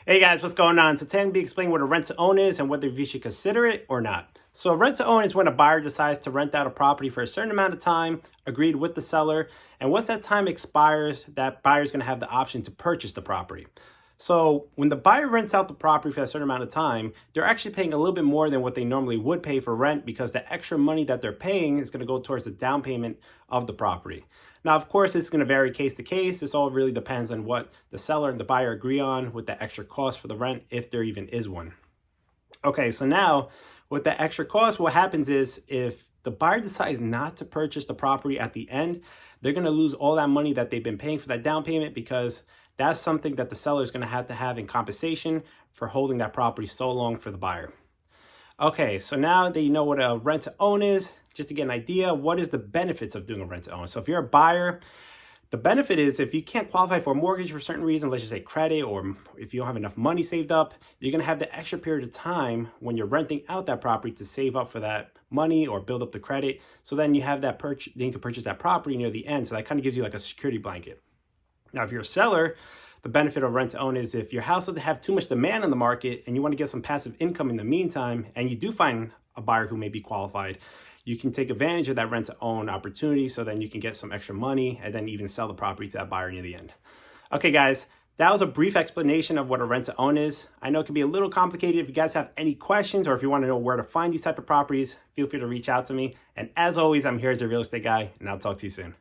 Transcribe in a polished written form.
Hey guys, what's going on? So today I'm going to be explaining what a rent-to-own is and whether you should consider it or not. So a rent-to-own is when a buyer decides to rent out a property for a certain amount of time, agreed with the seller, and once that time expires, that buyer is going to have the option to purchase the property. So when the buyer rents out the property for a certain amount of time, they're actually paying a little bit more than what they normally would pay for rent because the extra money that they're paying is going to go towards the down payment of the property. Now, of course, it's going to vary case to case. This all really depends on what the seller and the buyer agree on with the extra cost for the rent, if there even is one. Okay, so now with the extra cost, what happens is if the buyer decides not to purchase the property at the end, they're going to lose all that money that they've been paying for that down payment because that's something that the seller is going to have in compensation for holding that property so long for the buyer. Okay, so now that you know what a rent-to-own is, just to get an idea, what is the benefits of doing a rent-to-own? So if you're a buyer, the benefit is if you can't qualify for a mortgage for a certain reason, let's just say credit, or if you don't have enough money saved up, you're going to have the extra period of time when you're renting out that property to save up for that money or build up the credit. So then you have that purchase, then you can purchase that property near the end. So that kind of gives you like a security blanket. Now, if you're a seller, the benefit of rent to own is if your house doesn't have too much demand on the market and you want to get some passive income in the meantime, and you do find a buyer who may be qualified, you can take advantage of that rent to own opportunity so then you can get some extra money and then even sell the property to that buyer near the end. Okay, guys, that was a brief explanation of what a rent to own is. I know it can be a little complicated. If you guys have any questions or if you want to know where to find these type of properties, feel free to reach out to me. And as always, I'm here as a real estate guy, and I'll talk to you soon.